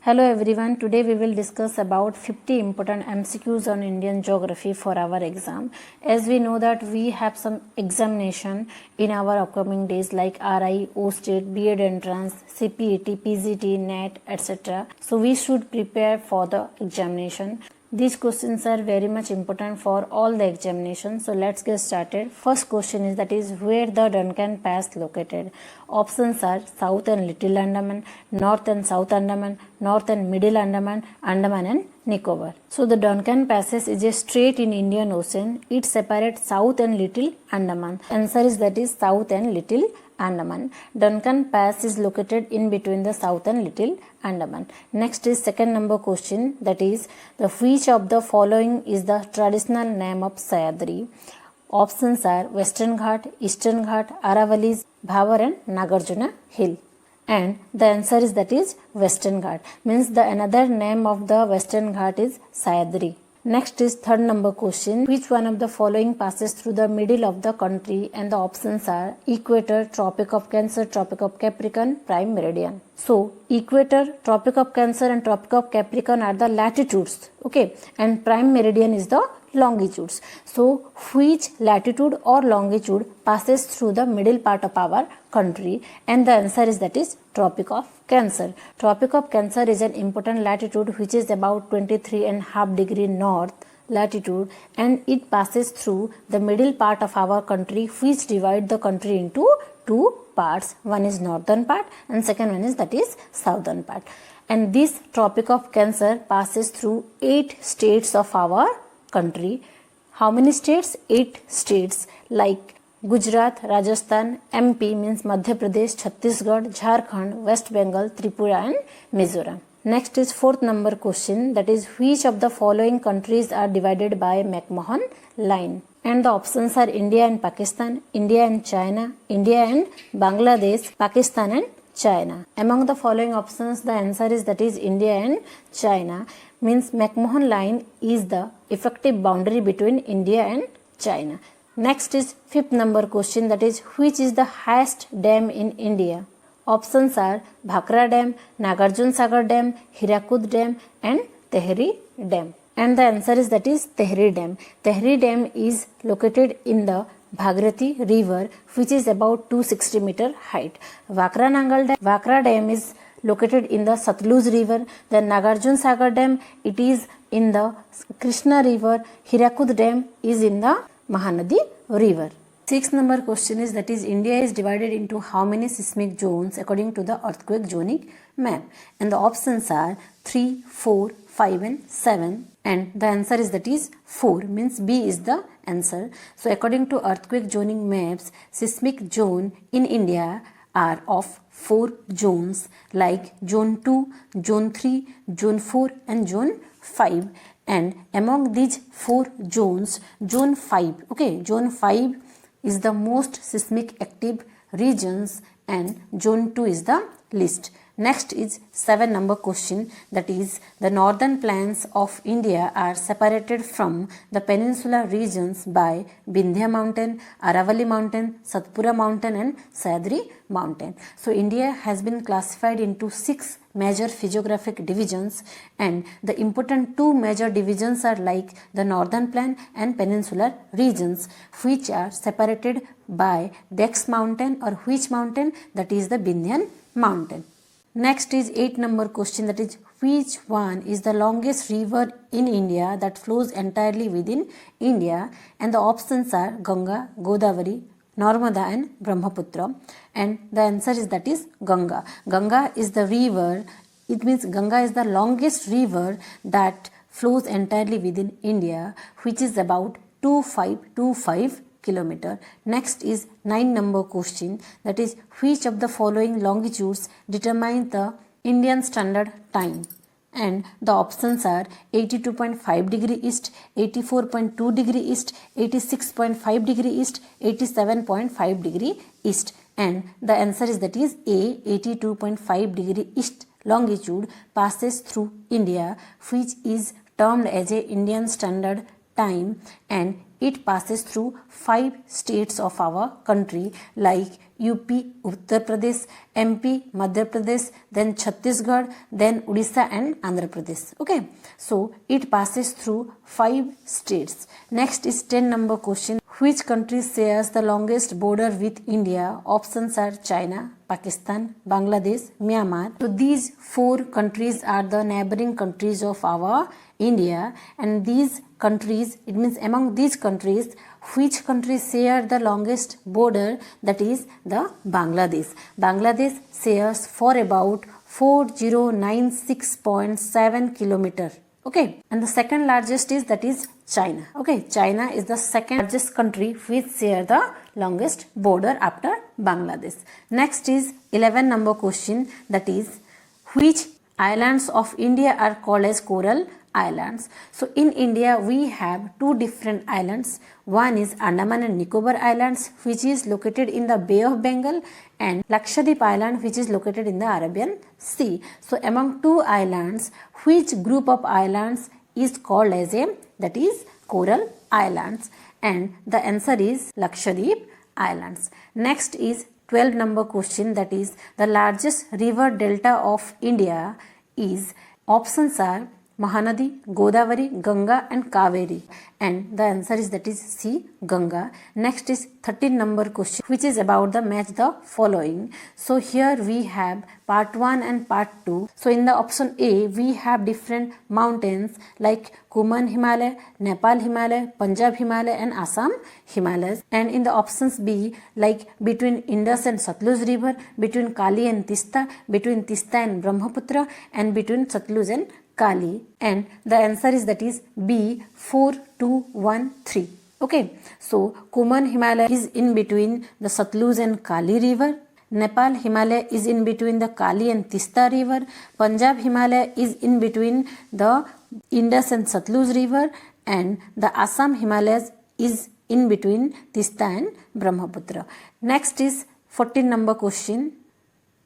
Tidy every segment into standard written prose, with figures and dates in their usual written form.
Hello everyone, today we will discuss about 50 important MCQs on Indian geography for our exam. As we know that we have some examination in our upcoming days like RI, O-State, B.Ed entrance, CPET, PGT, NET, etc. So we should prepare for the examination. These questions are very much important for all the examinations. So let's get started. First question is that is where the Duncan Pass located. Options are South and Little Andaman, North and South Andaman, North and Middle Andaman, Andaman and Nicobar. So the Duncan Passage is a strait in Indian Ocean. It separates South and Little Andaman. Answer is that is South and Little Andaman. Duncan Pass is located in between the South and Little Andaman. Next is second number question, that is the which of the following is the traditional name of Sahyadri. Options are Western Ghat, Eastern Ghat, Aravallis, Bhavar and Nagarjuna Hill. And the answer is that is Western Ghat. Means the another name of the Western Ghat is Sahyadri. Next is third number question. Which one of the following passes through the middle of the country? And the options are Equator, Tropic of Cancer, Tropic of Capricorn, Prime Meridian. So Equator, Tropic of Cancer and Tropic of Capricorn are the latitudes. Okay. And Prime Meridian is the longitudes. So which latitude or longitude passes through the middle part of our country? And the answer is that is Tropic of Cancer. Tropic of Cancer is an important latitude which is about 23.5 degree north latitude, and it passes through the middle part of our country, which divide the country into two parts. One is northern part and second one is that is southern part. And this Tropic of Cancer passes through 8 states of our country. How many states? 8 states like Gujarat, Rajasthan, MP means Madhya Pradesh, Chhattisgarh, Jharkhand, West Bengal, Tripura and Mizoram. Next is fourth number question, that is which of the following countries are divided by McMahon line? And the options are India and Pakistan, India and China, India and Bangladesh, Pakistan and China. Among the following options, the answer is that is India and China. Means McMahon line is the effective boundary between India and China. Next is fifth number question, that is which is the highest dam in India? Options are Bhakra Dam, Nagarjun Sagar Dam, Hirakud Dam and Tehri Dam. And the answer is that is Tehri Dam. Tehri Dam is located in the Bhagirathi river, which is about 260 meter height. Vakra Dam is located in the Satluj river. The Nagarjun Sagar Dam, it is in the Krishna river. Hirakud Dam is in the Mahanadi river. Sixth number question is that is India is divided into how many seismic zones according to the earthquake zoning map? And the options are 3, 4, 5 and 7. And the answer is that is 4, means B is the answer. So according to earthquake zoning maps, seismic zone in India are of 4 zones like zone 2, zone 3, zone 4 and zone 5. And among these 4 zones, zone 5, zone 5 is the most seismic active regions and zone 2 is the least. Next is 7 number question, that is the northern plains of India are separated from the peninsular regions by Vindhya mountain, Aravalli mountain, Satpura mountain and Sahyadri mountain. So India has been classified into 6 major physiographic divisions, and the important 2 major divisions are like the northern plain and peninsular regions, which are separated by Dex mountain or which mountain? That is the Vindhyan mountain. Next is 8 number question, that is which one is the longest river in India that flows entirely within India? And the options are Ganga, Godavari, Narmada and Brahmaputra. And the answer is that is Ganga. Ganga is the river, it means Ganga is the longest river that flows entirely within India, which is about 2525 kilometer. Next is 9 number question, that is which of the following longitudes determine the Indian Standard Time? And the options are 82.5 degree east, 84.2 degree east, 86.5 degree east, 87.5 degree east. And the answer is that is A, 82.5 degree east longitude passes through India, which is termed as a Indian Standard Time, and it passes through 5 states of our country like UP, Uttar Pradesh, MP, Madhya Pradesh, then Chhattisgarh, then Odisha and Andhra Pradesh. Okay, so it passes through 5 states. Next is 10 number question. Which country shares the longest border with India? Options are China, Pakistan, Bangladesh, Myanmar. So these 4 countries are the neighboring countries of our India, and these countries, it means among these countries, which country share the longest border? That is the Bangladesh. Bangladesh shares for about 4096.7 kilometer. Okay, and the second largest is that is China. Okay, China is the second largest country which share the longest border after Bangladesh. Next is 11 number question, that is which islands of India are called as coral islands. So in India we have 2 different islands. One is Andaman and Nicobar Islands, which is located in the Bay of Bengal, and Lakshadweep Island, which is located in the Arabian Sea. So among 2 islands, which group of islands is called as that is coral islands? And the answer is Lakshadweep Islands. Next is 12 number question, that is the largest river delta of India is, options are Mahanadi, Godavari, Ganga and Kaveri, and the answer is that is C, Ganga. Next is 13 number question, which is about the match the following. So here we have part 1 and part 2. So in the option A we have different mountains like Kuman Himalaya, Nepal Himalaya, Punjab Himalaya and Assam Himalayas, and in the options B like between Indus and Satluj river, between Kali and Tista, between Tista and Brahmaputra, and between Satluj and Kali, and the answer is that is B, 4, 2, 1, 3. Okay, so Kuman Himalaya is in between the Satluj and Kali river. Nepal Himalaya is in between the Kali and Tista river. Punjab Himalaya is in between the Indus and Satluj river, and the Assam Himalayas is in between Tista and Brahmaputra. Next is 14 number question,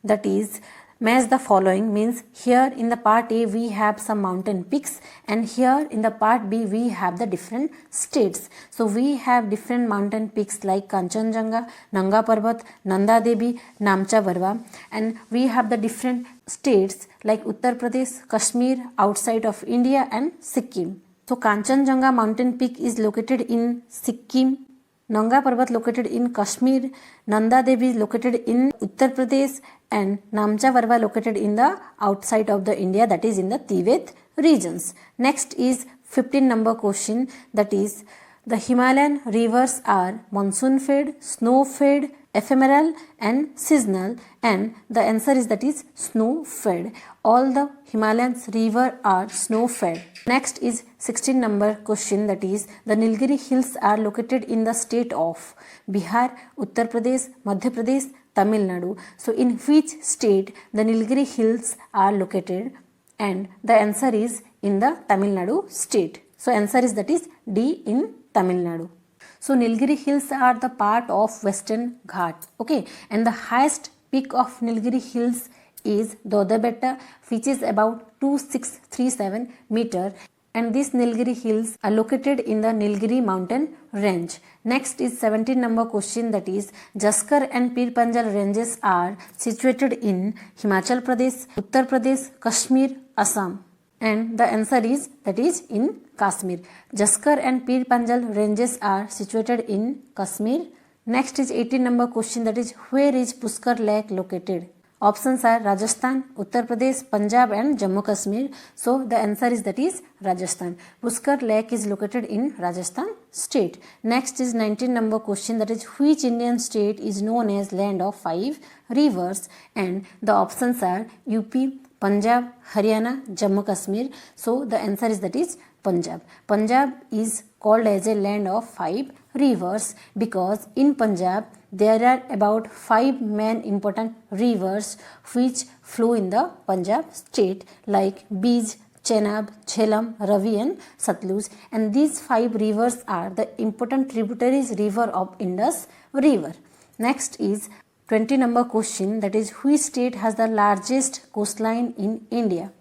that is match the following, means here in the part A we have some mountain peaks, and here in the part B we have the different states. So we have different mountain peaks like Kanchenjunga, Nanga Parbat, Nanda Devi, Namcha Barwa, and we have the different states like Uttar Pradesh, Kashmir outside of India and Sikkim. So Kanchenjunga mountain peak is located in Sikkim, Nanga Parbat located in Kashmir, Nanda Devi is located in Uttar Pradesh, and Namcha Barwa located in the outside of the India, that is in the Tibet regions. Next is 15 number question, that is the Himalayan rivers are monsoon fed, snow fed, ephemeral and seasonal, and the answer is that is snow fed. All the Himalayan rivers are snow fed. Next is 16 number question, that is the Nilgiri hills are located in the state of Bihar, Uttar Pradesh, Madhya Pradesh, Tamil Nadu. So in which state the Nilgiri hills are located? And the answer is in the Tamil Nadu state. So answer is that is D, in Tamil Nadu. So Nilgiri hills are the part of Western Ghat. Okay, and the highest peak of Nilgiri hills is Dodabetta, which is about 2637 meter, and these Nilgiri hills are located in the Nilgiri mountain range. Next is 17 number question, that is Jaskar and Pir Panjal ranges are situated in Himachal Pradesh, Uttar Pradesh, Kashmir, Assam, and the answer is that is in Kashmir. Jaskar and Pir Panjal ranges are situated in Kashmir. Next is 18 number question, that is where is Pushkar Lake located? Options are Rajasthan, Uttar Pradesh, Punjab and Jammu Kashmir. So the answer is that is Rajasthan. Pushkar Lake is located in Rajasthan state. Next is 19 number question, that is which Indian state is known as land of 5 rivers? And the options are UP, Punjab, Haryana, Jammu Kashmir. So the answer is that is Punjab. Punjab is called as a land of 5 rivers because in Punjab there are about 5 main important rivers which flow in the Punjab state like Bij, Chenab, Jhelum, Ravi and Satluj, and these 5 rivers are the important tributaries river of Indus river. Next is 20 number question, that is which state has the largest coastline in India?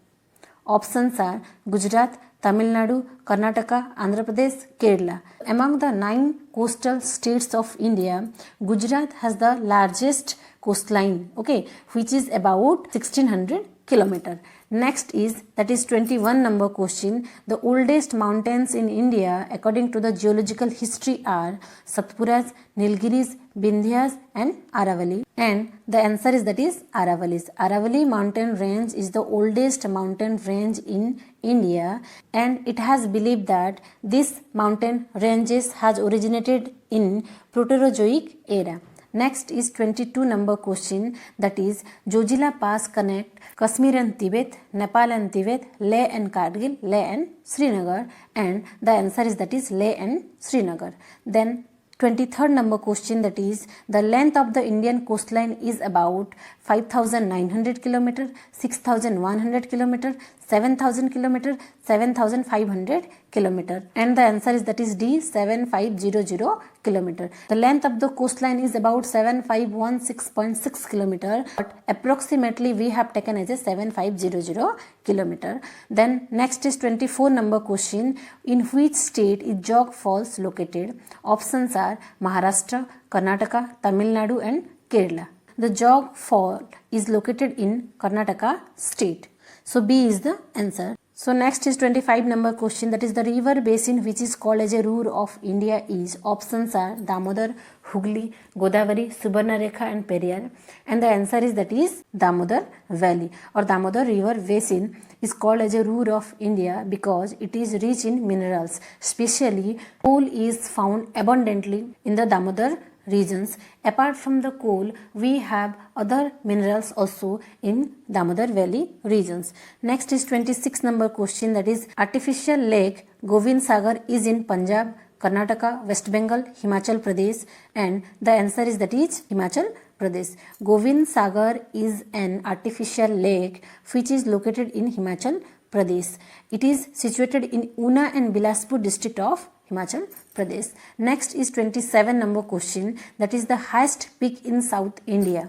Options are Gujarat, Tamil Nadu, Karnataka, Andhra Pradesh, Kerala. Among the 9 coastal states of India, Gujarat has the largest coastline, okay, which is about 1600 kilometer. Next is, that is 21 number question. The oldest mountains in India according to the geological history are Satpuras, Nilgiris, Vindhyas and Aravalli. And the answer is, that is Aravalis. Aravalli mountain range is the oldest mountain range in India, and it has believed that this mountain ranges has originated in Proterozoic era. Next is 22 number question, that is Zojila Pass connect Kashmir and Tibet, Nepal and Tibet, Leh and Kargil, Leh and Srinagar, and the answer is, that is Leh and Srinagar. Then 23rd number question, that is the length of the Indian coastline is about 5,900 km, 6,100 km, 7,000 km, 7,500 km, and the answer is, that is D, 7,500 km. The length of the coastline is about 7,516.6 km, but approximately we have taken as a 7,500 km. Then next is 24 number question, in which state is Jog Falls located? Options are Maharashtra, Karnataka, Tamil Nadu and Kerala. The Jog Fall is located in Karnataka state. So B is the answer. So next is 25 number question, that is the river basin which is called as a Ruhr of India is. Options are Damodar, Hooghly, Godavari, Subarnarekha and Periyar, and the answer is, that is Damodar Valley or Damodar river basin is called as a Ruhr of India because it is rich in minerals, especially coal is found abundantly in the Damodar regions. Apart from the coal, we have other minerals also in Damodar Valley regions. Next is 26 number question, that is artificial lake Govind Sagar is in Punjab, Karnataka, West Bengal, Himachal Pradesh, and the answer is, that is Himachal Pradesh. Govind Sagar is an artificial lake which is located in Himachal Pradesh. It is situated in Una and Bilaspur district of Himachal Pradesh. Next is 27 number question, that is the highest peak in South India.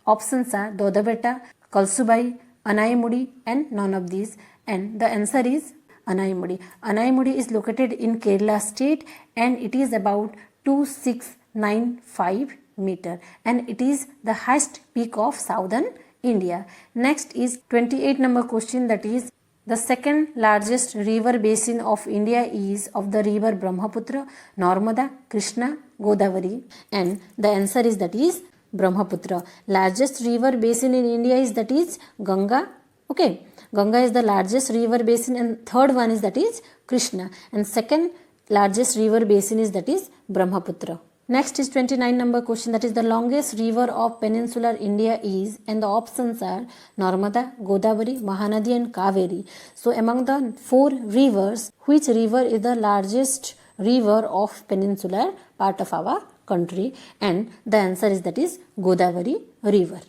Options are Dodabetta, Kalsubai, Anaimudi and none of these, and the answer is Anaimudi. Anaimudi is located in Kerala state and it is about 2695 meter and it is the highest peak of southern India. Next is 28 number question, that is the second largest river basin of India is of the river Brahmaputra, Narmada, Krishna, Godavari, and the answer is, that is Brahmaputra. Largest river basin in India is, that is Ganga. Okay, Ganga is the largest river basin, and third one is, that is Krishna, and second largest river basin is, that is Brahmaputra. Next is 29 number question, that is the longest river of peninsular India is, and the options are Narmada, Godavari, Mahanadi and Kaveri. So among the 4 rivers, which river is the largest river of peninsular part of our country? And the answer is, that is Godavari river.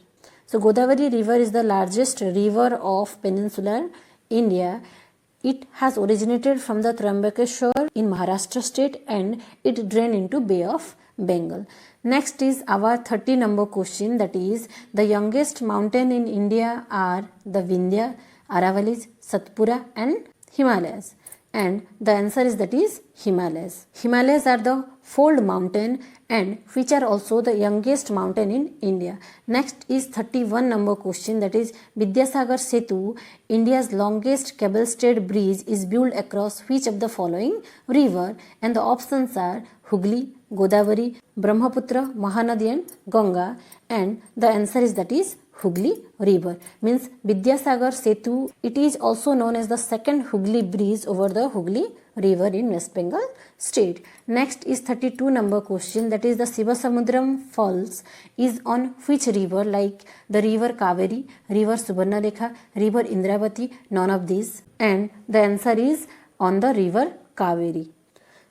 So Godavari river is the largest river of peninsular India. It has originated from the Trambakeshwar in Maharashtra state and it drained into Bay of Bengal. Next is our 30 number question, that is the youngest mountain in India are the Vindhya, Aravalis, Satpura and Himalayas, and the answer is, that is Himalayas. Himalayas are the fold mountain and which are also the youngest mountain in India. Next is 31 number question, that is Vidyasagar Setu, India's longest cable stayed bridge, is built across which of the following river? And the options are Hooghly, Godavari, Brahmaputra, Mahanadi and Ganga, and the answer is, that is Hooghly river. Means Vidyasagar Setu, it is also known as the second Hooghly bridge over the Hooghly river in West Bengal state. Next is 32 number question, that is the Sivasamudram Falls is on which river, like the river Kaveri, river Subarnarekha, river Indravati, none of these, and the answer is on the river Kaveri.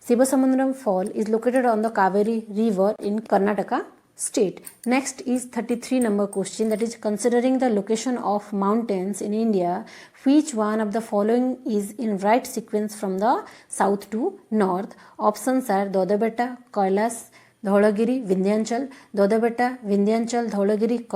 Sivasamudram Fall is located on the Kaveri river in Karnataka state. Next is 33 number question, that is considering the location of mountains in India, which one of the following is in right sequence from the south to north? Options are Dodabetta, Kailas, Dhaulagiri, Vindhyanchal, Dodabetta, Vindhyanchal, Dhaulagiri,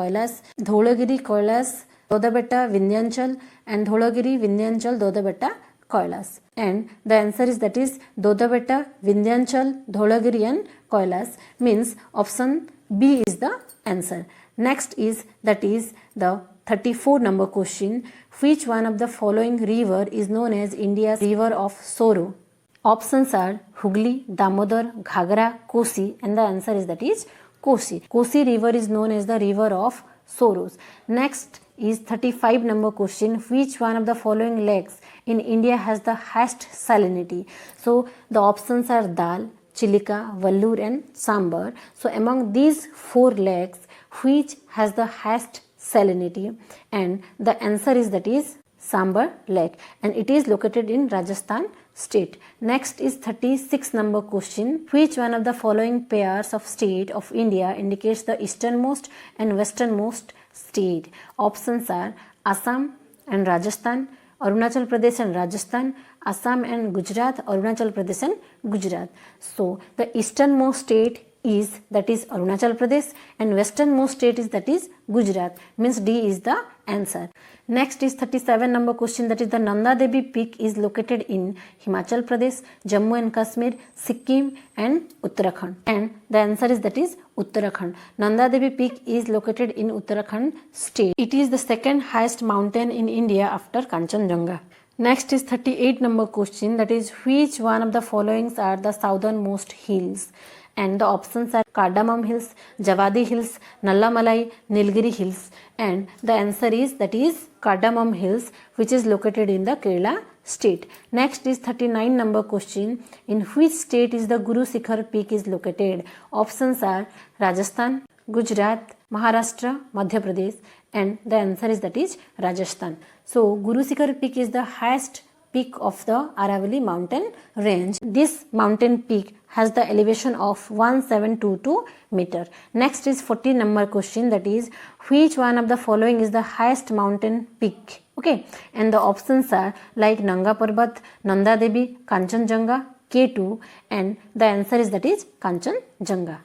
Kailas, Dodabetta, Vindhyachal, and Dholagiri, Vindhyachal, Dodabetta, Kailas. And the answer is that is Dodabetta, Vindhyachal, Dholagiri and Kailas, means option B is the answer. Next is that is the 34 number question. Which one of the following river is known as India's river of sorrow? Options are Hooghly, Damodar, Ghagra, Kosi, and the answer is that is Kosi. Kosi river is known as the river of sorrows. Next is 35 number question. Which one of the following lakes in India has the highest salinity? So the options are Dal, Chilika, Vallur and Sambar. So among these four lakes, which has the highest salinity? And the answer is that is Sambar lake, and it is located in Rajasthan state. Next is 36 number question. Which one of the following pairs of state of India indicates the easternmost and westernmost state? Options are Assam and Rajasthan, Arunachal Pradesh and Rajasthan, Assam and Gujarat, Arunachal Pradesh and Gujarat. So the easternmost state is that is Arunachal Pradesh and westernmost state is that is Gujarat, means D is the answer. Next is 37 number question, that is the Nanda Devi peak is located in Himachal Pradesh, Jammu and Kashmir, Sikkim and Uttarakhand, and the answer is that is Uttarakhand. Nanda Devi peak is located in Uttarakhand state. It is the second highest mountain in India after Kanchenjunga. Next is 38 number question, that is which one of the followings are the southernmost hills? And the options are Cardamom Hills, Javadi Hills, Nallamalai, Nilgiri Hills, and the answer is that is Cardamom Hills, which is located in the Kerala state. Next is 39 number question, in which state is the Guru Shikhar peak is located? Options are Rajasthan, Gujarat, Maharashtra, Madhya Pradesh, and the answer is that is Rajasthan. So Guru Shikhar peak is the highest peak of the Aravalli mountain range. This mountain peak has the elevation of 1722 meter. Next is 40 number question, that is which one of the following is the highest mountain peak? Okay, and the options are like Nanga Parbat, Nanda Devi, Kanchenjunga, K2, and the answer is that is Kanchenjunga.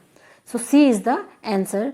So C is the answer.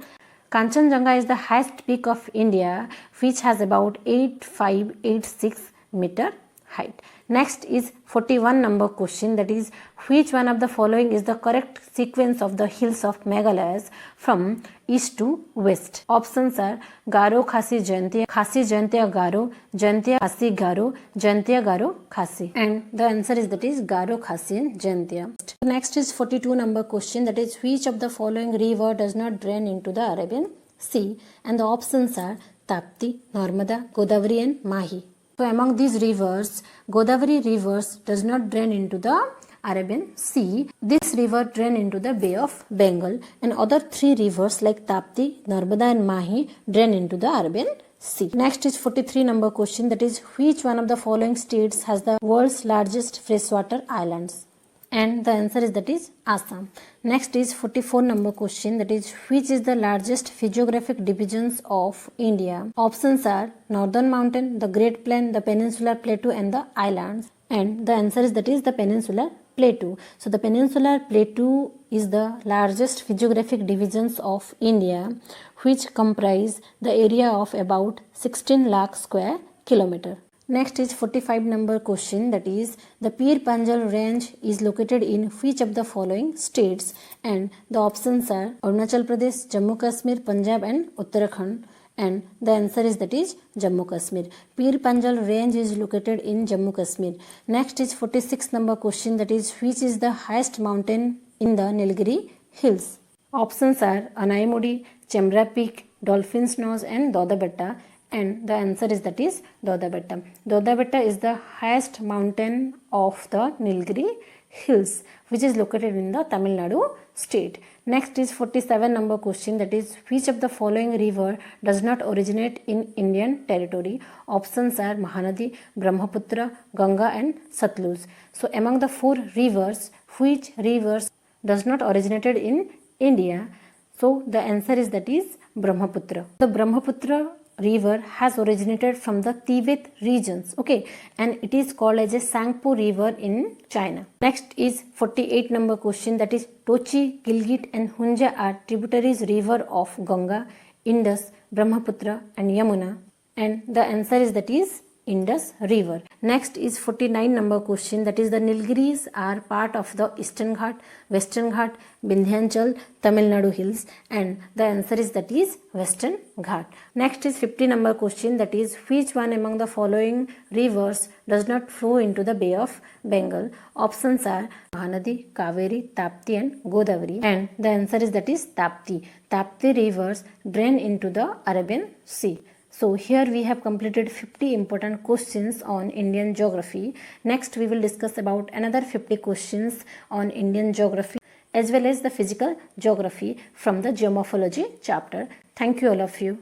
Kanchenjunga is the highest peak of India, which has about 8586 meter height. Next is 41 number question, that is which one of the following is the correct sequence of the hills of Meghalayas from east to west? Options are Garo Khasi Jaintia, Khasi Jaintia Garo, Jaintia Khasi Garo, Jaintia Garo Khasi, and the answer is that is Garo Khasi and Jaintia. Next is 42 number question, that is which of the following river does not drain into the Arabian Sea? And the options are Tapti, Narmada, Godavari and Mahi. So among these rivers, Godavari rivers does not drain into the Arabian Sea. This river drain into the Bay of Bengal, and other three rivers like Tapti, Narmada and Mahi drain into the Arabian Sea. Next is 43 number question, that is which one of the following states has the world's largest freshwater islands? And the answer is that is Assam. Next is 44 number question, that is which is the largest physiographic divisions of India? Options are Northern Mountain, the Great Plain, the Peninsular Plateau and the islands, and the answer is that is the Peninsular Plateau. So the Peninsular Plateau is the largest physiographic divisions of India, which comprise the area of about 16 lakh square kilometer. Next is 45 number question, that is the Pir Panjal range is located in which of the following states? And the options are Arunachal Pradesh, Jammu Kashmir, Punjab and Uttarakhand, and the answer is that is Jammu Kashmir. Pir Panjal range is located in Jammu Kashmir. Next is 46 number question, that is which is the highest mountain in the Nilgiri Hills? Options are Anaimudi, Chemra Peak, Dolphin's Nose and Dodabetta, and the answer is that is Dodabetta. Dodabetta is the highest mountain of the Nilgiri Hills, which is located in the Tamil Nadu state. Next is 47 number question, that is which of the following river does not originate in Indian territory? Options are Mahanadi, Brahmaputra, Ganga and Satluj. So among the four rivers, which rivers does not originated in India? So the answer is that is Brahmaputra. The Brahmaputra river has originated from the Tibet regions, okay, and it is called as a Sangpo river in China. Next is 48 number question, that is Tochi, Gilgit and Hunja are tributaries river of Ganga, Indus, Brahmaputra and Yamuna, and the answer is that is Indus River. Next is 49 number question, that is the Nilgiris are part of the Eastern Ghat, Western Ghat, Vindhyachal, Tamil Nadu hills, and the answer is that is Western Ghat. Next is 50 number question, that is which one among the following rivers does not flow into the Bay of Bengal? Options are Mahanadi, Kaveri, Tapti and Godavari, and the answer is that is Tapti. Tapti rivers drain into the Arabian Sea. So here we have completed 50 important questions on Indian geography. Next we will discuss about another 50 questions on Indian geography as well as the physical geography from the geomorphology chapter. Thank you all of you.